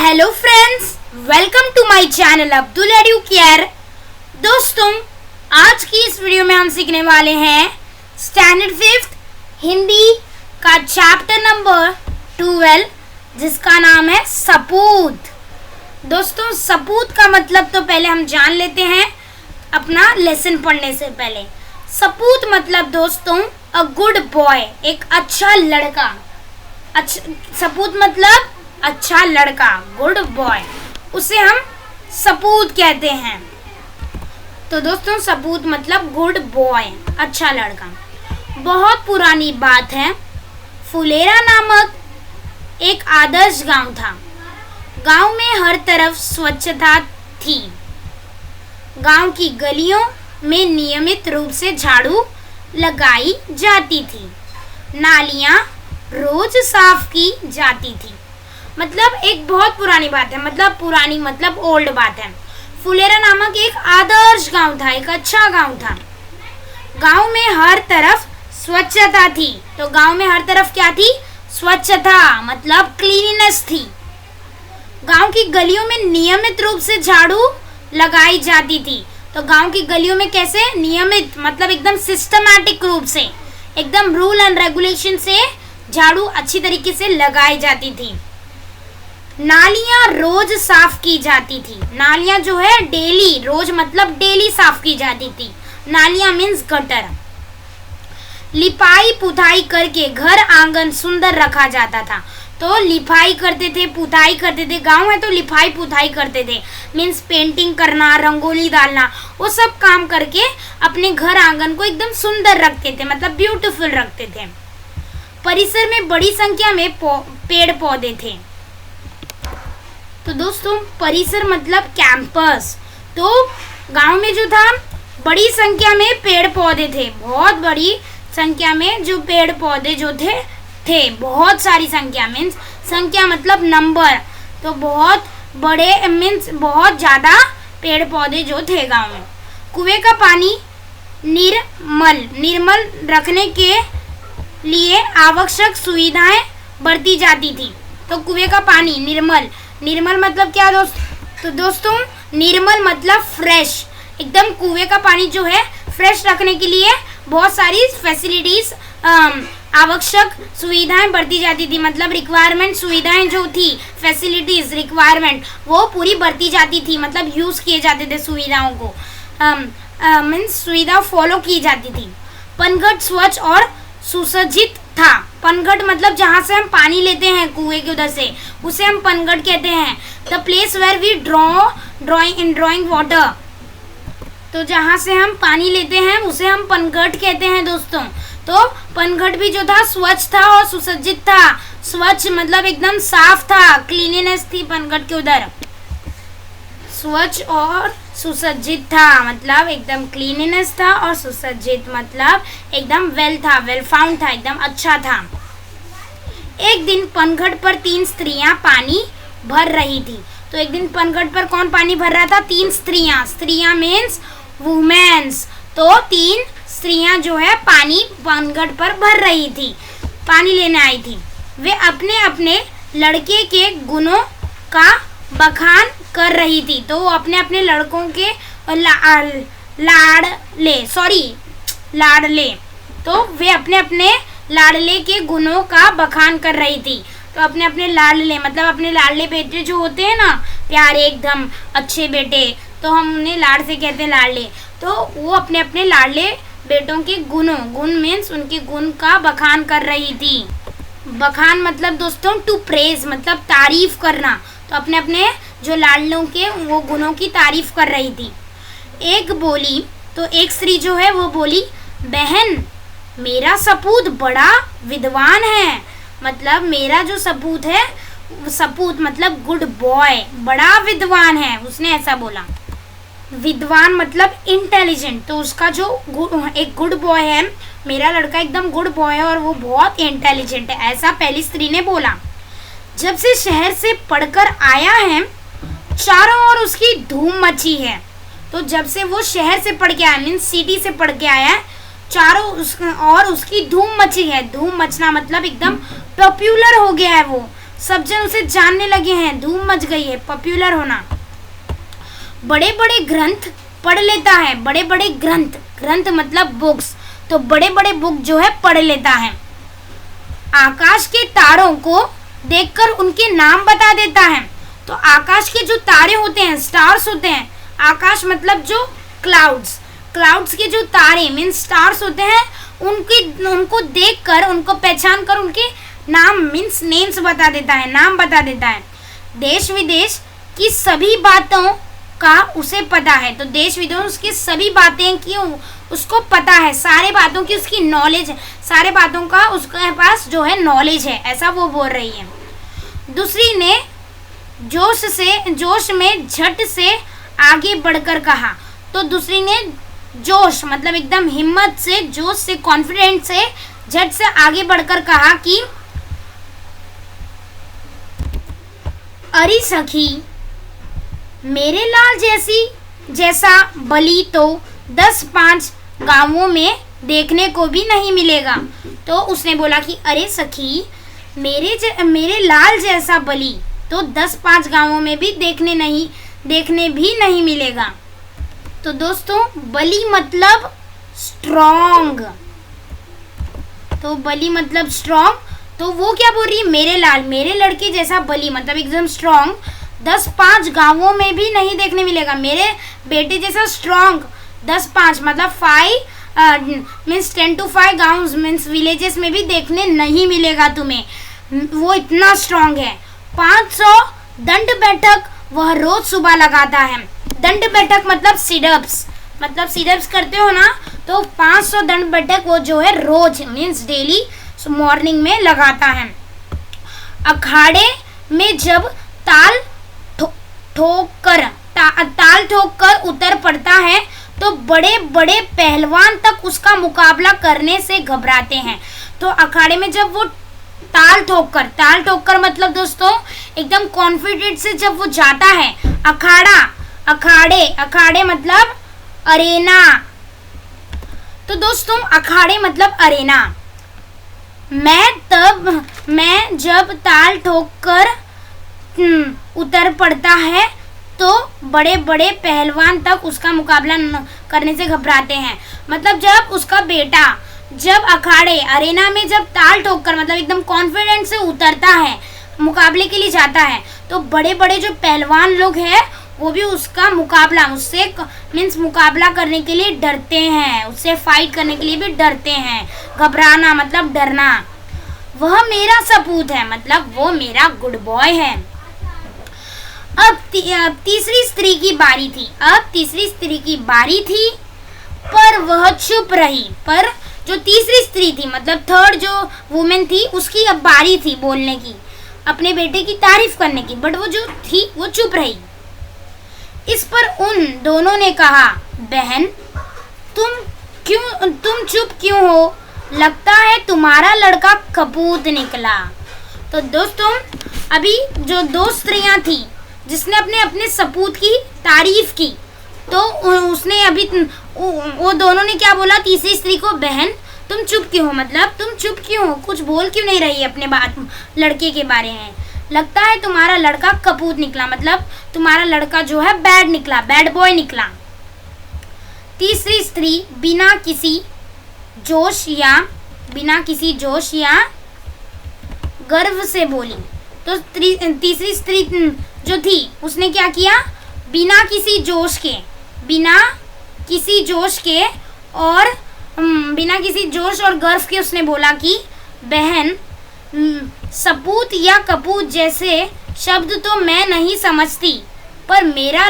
Hello friends, welcome to my channel Abdul Edu Care. दोस्तों, आज की इस वीडियो में हम सीखने वाले हैं स्टैंडर्ड 5th हिंदी का चैप्टर नंबर 12, जिसका नाम है सपूत। दोस्तों, सपूत का मतलब तो पहले हम जान लेते हैं अपना लेसन पढ़ने से पहले। सपूत मतलब दोस्तों अ गुड बॉय, एक अच्छा लड़का। सपूत मतलब अच्छा लड़का, गुड बॉय, उसे हम सपूत कहते हैं। तो दोस्तों, सपूत मतलब गुड बॉय, अच्छा लड़का। बहुत पुरानी बात है, फुलेरा नामक एक आदर्श गांव था। गांव में हर तरफ स्वच्छता थी। गांव की गलियों में नियमित रूप से झाड़ू लगाई जाती थी। नालियां रोज साफ की जाती थी। मतलब एक बहुत पुरानी बात है, मतलब पुरानी मतलब ओल्ड बात है। फुलेरा नामक एक आदर्श गांव था, एक अच्छा गांव था। गांव में हर तरफ स्वच्छता थी। तो गांव में हर तरफ क्या थी? स्वच्छता, मतलब क्लीनिनेस थी। गांव की गलियों में नियमित रूप से झाड़ू लगाई जाती थी। तो गांव की गलियों में कैसे? नियमित मतलब एकदम सिस्टमैटिक रूप से, एकदम रूल एंड रेगुलेशन से झाड़ू अच्छी तरीके से लगाई जाती थी। नालियां रोज साफ की जाती थी। नालियां जो है डेली, रोज मतलब डेली साफ की जाती थी। नालियां मीन्स गटर। लिपाई पुताई करके घर आंगन सुंदर रखा जाता था। तो लिपाई करते थे, पुताई करते थे। गांव है तो लिपाई पुताई करते थे, मीन्स पेंटिंग करना, रंगोली डालना, वो सब काम करके अपने घर आंगन को एकदम सुंदर रखते थे, मतलब ब्यूटीफुल रखते थे। परिसर में बड़ी संख्या में पेड़ पौधे थे। तो दोस्तों, परिसर मतलब कैंपस। तो गांव में जो था बड़ी संख्या में पेड़ पौधे थे, बहुत बड़ी संख्या में जो पेड़ पौधे जो थे बहुत सारी संख्या, मीन्स संख्या मतलब नंबर। तो बहुत बड़े मीन्स बहुत ज़्यादा पेड़ पौधे जो थे गांव में। कुएं का पानी निर्मल रखने के लिए आवश्यक सुविधाएं बरती जाती थी। तो कुएं का पानी निर्मल मतलब क्या तो दोस्तों, निर्मल मतलब फ्रेश, एकदम कुएं का पानी जो है फ्रेश रखने के लिए बहुत सारी फैसिलिटीज, आवश्यक सुविधाएं बरती जाती थी। मतलब रिक्वायरमेंट, सुविधाएं जो थी, फैसिलिटीज, रिक्वायरमेंट, वो पूरी बरती जाती थी, मतलब यूज किए जाते थे सुविधाओं को, मीन्स सुविधा फॉलो की जाती थी। पनघट स्वच्छ और सुसज्जित था। पनघट मतलब जहाँ से हम पानी लेते हैं कुएं के उधर से, उसे हम पनघट कहते हैं। The place where we drawing water. तो जहाँ से हम पानी लेते हैं उसे हम पनघट कहते हैं दोस्तों। तो पनघट भी जो था स्वच्छ था और सुसज्जित था। स्वच्छ मतलब एकदम साफ था, क्लीनिनेस थी पनघट के उधर। स्वच्छ और सुसज्जित था मतलब एकदम क्लीनिनेस था, और सुसज्जित मतलब एकदम वेल था, वेल फाउंड था, एकदम अच्छा था। एक दिन पनघट पर 3 स्त्रियां पानी भर रही थी। तो एक दिन पनघट पर कौन पानी भर रहा था? 3 स्त्रियां। स्त्रियां मीन्स वुमेन्स। तो 3 स्त्रियां जो है पानी पनघट पर भर रही थी, पानी लेने आई थी। वे अपने अपने लड़के के गुणों का बखान कर रही थी। तो वो अपने अपने लड़कों के लाडले, तो वे अपने अपने लाडले के गुणों का बखान कर रही थी। तो अपने अपने लाडले मतलब अपने लाडले बेटे जो होते हैं ना, प्यारे एकदम अच्छे बेटे, तो हम उन्हें लाड से कहते हैं, लाडले। तो वो अपने अपने लाडले बेटों के गुण मीन्स उनके गुण का बखान कर रही थी। बखान मतलब दोस्तों टू प्रेज, मतलब तारीफ करना। तो अपने अपने जो लाडलों के वो गुणों की तारीफ कर रही थी। एक बोली, तो एक स्त्री जो है वो बोली, बहन मेरा सपूत बड़ा विद्वान है। मतलब मेरा जो सपूत है, सपूत मतलब गुड बॉय, बड़ा विद्वान है, उसने ऐसा बोला। विद्वान मतलब इंटेलिजेंट। तो उसका जो एक गुड बॉय है, मेरा लड़का एकदम गुड बॉय है और वो बहुत इंटेलिजेंट है, ऐसा पहली स्त्री ने बोला। जब से शहर से पढ़कर आया है, चारों ओर उसकी धूम मची है। तो जब से वो शहर से पढ़ के आया, मीन्स सिटी से पढ़ के आया है, चारों और उसकी धूम मची है। धूम मचना मतलब एकदम पॉपुलर हो गया है वो, सब जन उसे जानने लगे हैं, धूम मच गई है, पॉपुलर होना। बड़े बड़े ग्रंथ पढ़ लेता है, बड़े बड़े ग्रंथ, ग्रंथ मतलब बुक्स, तो बड़े बड़े बुक जो है पढ़ लेता है। आकाश के तारों को देखकर उनके नाम बता देता है। तो आकाश के जो तारे होते हैं, स्टार्स होते हैं, आकाश मतलब जो क्लाउड्स, क्लाउड्स के जो तारे मीन्स स्टार्स होते हैं, उनको देखकर, उनको पहचान कर उनके नाम मीन्स नेम्स बता देता है, नाम बता देता है। देश विदेश की सभी बातों का उसे पता है। तो देश विदेश की सभी बातें की उसको पता है, सारे बातों की उसकी नॉलेज है, सारे बातों का उसके पास जो है नॉलेज है, ऐसा वो बोल रही है। दूसरी ने जोश में झट से आगे बढ़कर कहा। तो दूसरी ने जोश मतलब एकदम हिम्मत से, जोश से, कॉन्फिडेंट से झट से आगे बढ़कर कहा कि अरे सखी, मेरे लाल जैसा बलि तो 10-5 गांवों में देखने को भी नहीं मिलेगा। तो उसने बोला कि अरे सखी, मेरे लाल जैसा बलि तो 10-5 गांवों में भी देखने भी नहीं मिलेगा। तो दोस्तों, बलि मतलब स्ट्रॉन्ग, तो बलि मतलब स्ट्रॉन्ग, तो वो क्या बोल रही है, मेरे लाल, मेरे लड़के जैसा बलि मतलब एकदम स्ट्रॉन्ग 10-5 गांवों में भी नहीं देखने मिलेगा। मेरे बेटे जैसा स्ट्रॉन्ग 10-5 मतलब 5 मीन्स 10 to 5 गाँव मीन्स विलेजेस में भी देखने नहीं मिलेगा तुम्हें, वो इतना स्ट्रॉन्ग है। 500 दंड बैठक वह रोज सुबह लगाता है। दंड बैठक मतलब सिटअप्स करते हो ना, तो 500 दंड बैठक वो जो है रोज मीन्स डेली मॉर्निंग में लगाता है। अखाड़े में जब ताल ठोक कर उतर पड़ता है तो बड़े बड़े पहलवान तक उसका मुकाबला करने से घबराते हैं। तो अखाड़े में जब वो ताल ठोक कर मतलब दोस्तों एकदम कॉन्फिडेंट से जब वो जाता है, अखाड़े मतलब अरेना। तो दोस्तों अखाड़े मतलब अरेना। मैं जब ताल ठोक कर उतर पड़ता है तो बड़े बड़े पहलवान तक उसका मुकाबला करने से घबराते हैं। मतलब जब उसका बेटा जब अखाड़े अरेना में जब ताल ठोक कर मतलब एकदम कॉन्फिडेंस से उतरता है, मुकाबले के लिए जाता है, तो बड़े बड़े जो पहलवान लोग हैं वो भी उसका मुकाबला करने के लिए डरते हैं, उससे फाइट करने के लिए भी डरते हैं। घबराना मतलब डरना। वह मेरा सपूत है मतलब वो मेरा गुड बॉय है। अब तीसरी स्त्री की बारी थी पर वह चुप रही। पर जो तीसरी स्त्री थी मतलब थर्ड जो वुमेन थी, उसकी अब बारी थी बोलने की, अपने बेटे की तारीफ करने की, बट वो जो थी वो चुप रही। इस पर उन दोनों ने कहा, बहन तुम चुप क्यों हो? लगता है तुम्हारा लड़का कपूत निकला। तो दोस्तों अभी जो दो स्त्रियां थी जिसने अपने सपूत की तारीफ की, तो उसने अभी वो दोनों ने क्या बोला तीसरी स्त्री को, बहन तुम चुप क्यों हो, मतलब तुम चुप क्यों हो, कुछ बोल क्यों नहीं रही अपने लड़के के बारे में? लगता है तुम्हारा लड़का कपूत निकला मतलब तुम्हारा लड़का जो है बैड निकला, बैड बॉय निकला। तीसरी स्त्री बिना किसी जोश या गर्व से बोली। तो तीसरी स्त्री जो थी उसने क्या किया, बिना किसी जोश और गर्व के उसने बोला कि बहन सपूत या कपूत जैसे शब्द तो मैं नहीं समझती, पर मेरा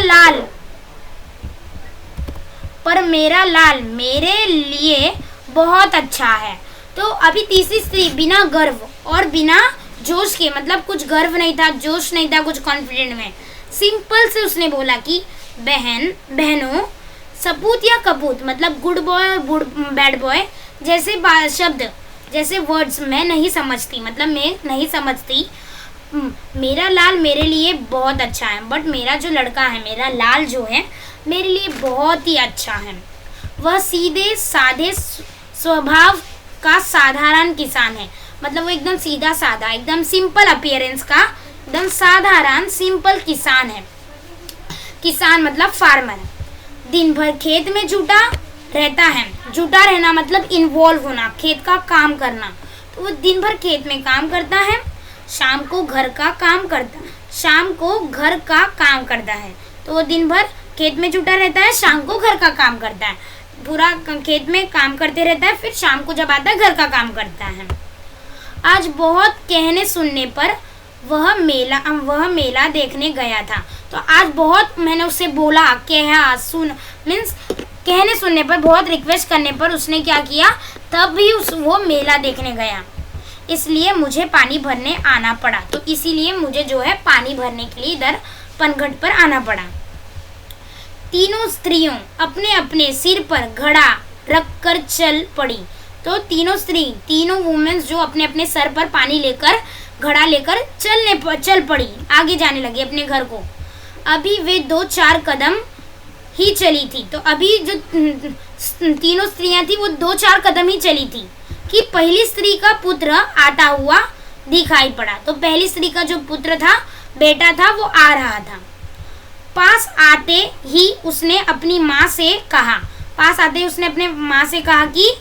लाल मेरे लिए बहुत अच्छा है। तो अभी तीसरी स्त्री बिना गर्व और बिना जोश के मतलब कुछ गर्व नहीं था, जोश नहीं था, कुछ कॉन्फिडेंट में, सिंपल से उसने बोला कि बहनों सपूत या कपूत मतलब गुड बॉय और बैड बॉय जैसे शब्द जैसे वर्ड्स मैं नहीं समझती, मतलब मैं नहीं समझती। मेरा लाल मेरे लिए बहुत अच्छा है, बट मेरा जो लड़का है, मेरा लाल जो है मेरे लिए बहुत ही अच्छा है। वह सीधे साधे स्वभाव का साधारण किसान है, मतलब वो एकदम सीधा साधा, एकदम सिंपल अपीयरेंस का, एकदम साधारण सिंपल किसान है। किसान मतलब फार्मर। दिन भर खेत में जुटा रहता है। जुटा रहना मतलब इन्वॉल्व होना, खेत का काम करना। तो वो दिन भर खेत में काम करता है, शाम को घर का काम करता है। तो वो दिन भर खेत में जुटा रहता है, शाम को घर का काम करता है। पूरा खेत में काम करते रहता है, फिर शाम को जब आता है घर का काम करता है। आज बहुत कहने सुनने पर वह मेला देखने गया था। तो आज बहुत मैंने उससे बोला, कहा, सुन, मीन्स कहने सुनने पर, बहुत रिक्वेस्ट करने पर उसने क्या किया, तब भी वो मेला देखने गया। इसलिए मुझे पानी भरने आना पड़ा। तो इसीलिए मुझे जो है पानी भरने के लिए इधर पनघट पर आना पड़ा। तीनों स्त्रियों अपने अपने सिर पर घड़ा रखकर चल पड़ी। तो तीनों वुमेन्स जो अपने अपने सर पर पानी लेकर, घड़ा लेकर चल पड़ी, आगे जाने लगी अपने घर को। अभी वे 2-4 कदम ही चली थी। तो अभी जो तीनों स्त्रियां थी वो 2-4 कदम ही चली थी कि पहली स्त्री का पुत्र आता हुआ दिखाई पड़ा। तो पहली स्त्री का जो पुत्र था, बेटा था, वो आ रहा था। पास आते ही उसने अपनी माँ से कहा कि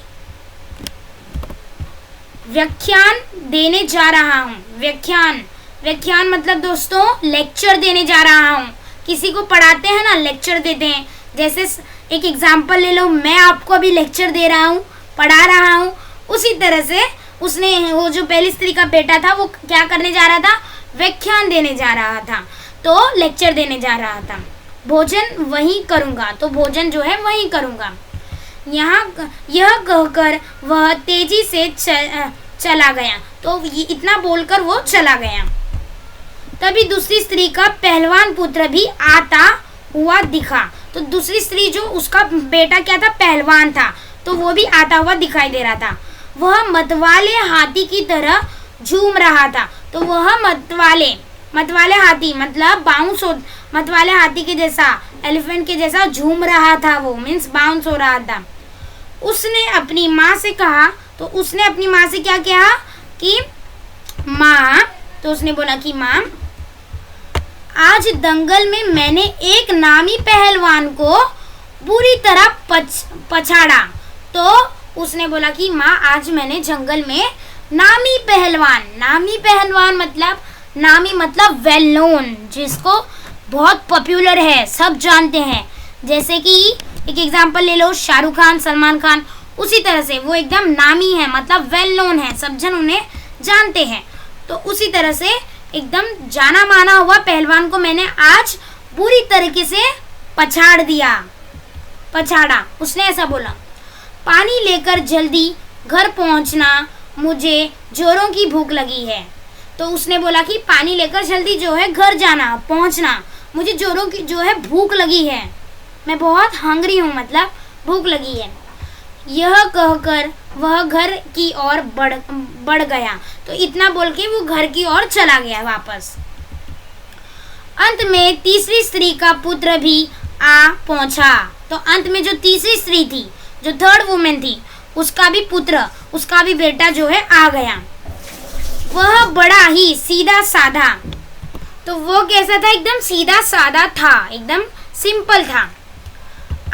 व्याख्यान देने जा रहा हूँ। व्याख्यान मतलब दोस्तों लेक्चर देने जा रहा हूँ। किसी को पढ़ाते हैं ना, लेक्चर देते हैं। जैसे एक एग्जाम्पल ले लो, मैं आपको अभी लेक्चर दे रहा हूँ, पढ़ा रहा हूँ। उसी तरह से उसने, वो जो पहली स्त्री का बेटा था, वो क्या करने जा रहा था, व्याख्यान देने जा रहा था। तो लेक्चर देने जा रहा था। भोजन वहीं करूँगा, तो भोजन जो है वहीं करूँगा। यह कहकर वह तेजी से चला गया। तो इतना बोलकर वो चला गया। तभी दूसरी स्त्री का पहलवान पुत्र भी आता हुआ दिखा। तो दूसरी स्त्री जो, उसका बेटा क्या था, पहलवान था, तो वो भी आता हुआ दिखाई दे रहा था। वह मतवाले हाथी की तरह झूम रहा था। तो वह मतवाले हाथी मतलब मतवाले हाथी के जैसा, एलिफेंट के जैसा झूम रहा था। वो मीन्स बाउंस हो रहा था। उसने अपनी माँ से कहा, तो उसने अपनी माँ से क्या कहा कि माँ, तो उसने बोला कि माँ, आज दंगल में मैंने एक नामी पहलवान को बुरी तरह पछाड़ा। तो उसने बोला कि माँ, आज मैंने जंगल में नामी पहलवान मतलब वेल नोन, जिसको बहुत पॉपुलर है, सब जानते हैं। जैसे कि एक एग्जांपल ले लो, शाहरुख खान, सलमान खान, उसी तरह से वो एकदम नामी है, मतलब वेल नोन है, सब जन उन्हें जानते हैं। तो उसी तरह से एकदम जाना माना हुआ पहलवान को मैंने आज बुरी तरीके से पछाड़ा। उसने ऐसा बोला। पानी लेकर जल्दी घर पहुंचना, मुझे जोरों की भूख लगी है। तो उसने बोला कि पानी लेकर जल्दी जो है घर पहुंचना, मुझे जोरों की जो है भूख लगी है, मैं बहुत हंग्री हूँ, मतलब भूख लगी है। यह कहकर वह घर की ओर बढ़ गया। तो इतना बोल के वो घर की ओर चला गया वापस। अंत में तीसरी स्त्री का पुत्र भी आ पहुंचा। तो अंत में जो तीसरी स्त्री थी, जो थर्ड वुमेन थी, उसका भी पुत्र, उसका भी बेटा जो है आ गया। वह बड़ा ही सीधा साधा, तो वो कैसा था, एकदम सीधा साधा था, एकदम सिंपल था।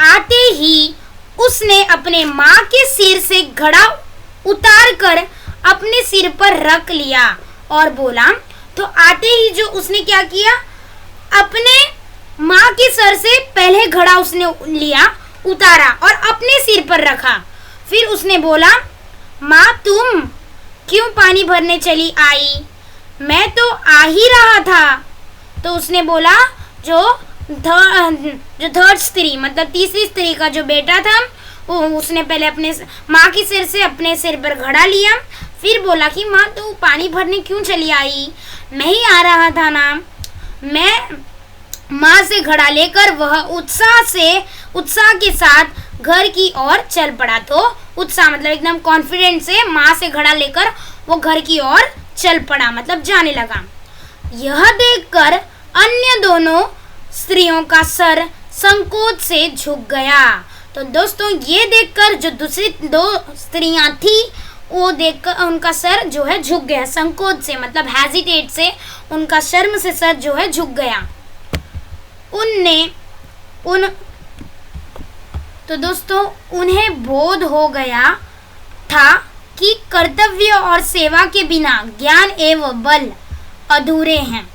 आते ही उसने अपने माँ के सिर से घड़ा उतार कर अपने सिर पर रख लिया और बोला। तो आते ही जो उसने क्या किया, अपने माँ के सर से पहले घड़ा उसने लिया, उतारा और अपने सिर पर रखा। फिर उसने बोला, माँ तुम क्यों पानी भरने चली आई, मैं तो आ ही रहा था। तो उसने बोला, जो थर्ड स्त्री मतलब तीसरी स्त्री का जो बेटा था, वो उसने पहले अपने माँ की सिर से अपने सिर पर घड़ा लिया, फिर बोला कि माँ तू पानी भरने क्यों चली आई, मैं ही आ रहा था ना। मैं माँ से घड़ा लेकर वह उत्साह के साथ घर की ओर चल पड़ा। तो उत्साह मतलब एकदम कॉन्फिडेंट से माँ से घड़ा लेकर वो घर की ओर चल पड़ा, मतलब जाने लगा। यह देखकर अन्य दोनों स्त्रियों का सर संकोच से झुक गया। तो दोस्तों ये देखकर जो दूसरी दो स्त्रियां थी वो देखकर उनका सर जो है झुक गया, संकोच से मतलब हेजिटेट से, उनका शर्म से सर जो है झुक गया। तो दोस्तों उन्हें बोध हो गया था कि कर्तव्य और सेवा के बिना ज्ञान एवं बल अधूरे हैं।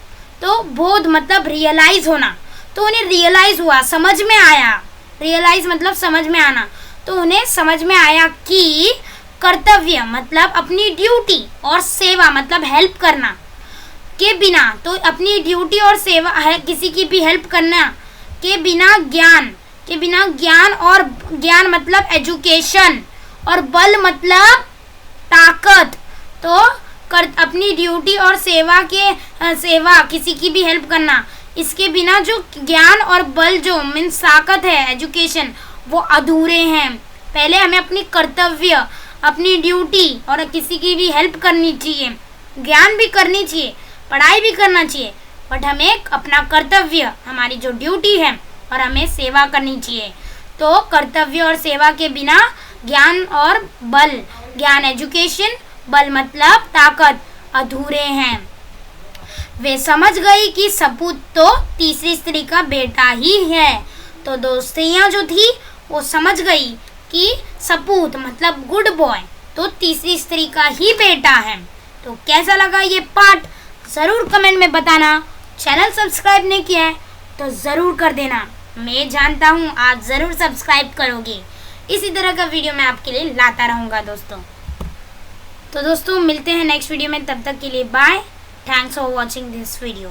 तो बोध मतलब रियलाइज होना, तो उन्हें रियलाइज हुआ, समझ में आया, रियलाइज मतलब समझ में आना, तो उन्हें समझ में आया कि कर्तव्य मतलब अपनी ड्यूटी और सेवा मतलब हेल्प करना के बिना, तो अपनी ड्यूटी और सेवा है किसी की भी हेल्प करना के बिना ज्ञान और ज्ञान मतलब एजुकेशन और बल मतलब ताकत, तो अपनी ड्यूटी और सेवा किसी की भी हेल्प करना, इसके बिना जो ज्ञान और बल जो मीन्स ताकत है एजुकेशन, वो अधूरे हैं। पहले हमें अपनी कर्तव्य, अपनी ड्यूटी और किसी की भी हेल्प करनी चाहिए, ज्ञान भी करनी चाहिए, पढ़ाई भी करना चाहिए, बट हमें अपना कर्तव्य, हमारी जो ड्यूटी है और हमें सेवा करनी चाहिए। तो कर्तव्य और सेवा के बिना ज्ञान और बल, ज्ञान एजुकेशन, बल मतलब ताकत अधूरे हैं। वे समझ गई कि सपूत तो तीसरी स्त्री का बेटा ही है। तो दोस्तियाँ जो थी वो समझ गई कि सपूत मतलब गुड बॉय तो तीसरी स्त्री का ही बेटा है। तो कैसा लगा ये पार्ट ज़रूर कमेंट में बताना। चैनल सब्सक्राइब नहीं किया है तो ज़रूर कर देना, मैं जानता हूँ आप ज़रूर सब्सक्राइब करोगे। इसी तरह का वीडियो मैं आपके लिए लाता रहूँगा दोस्तों। तो दोस्तों मिलते हैं नेक्स्ट वीडियो में, तब तक के लिए bye. Thanks for watching this video.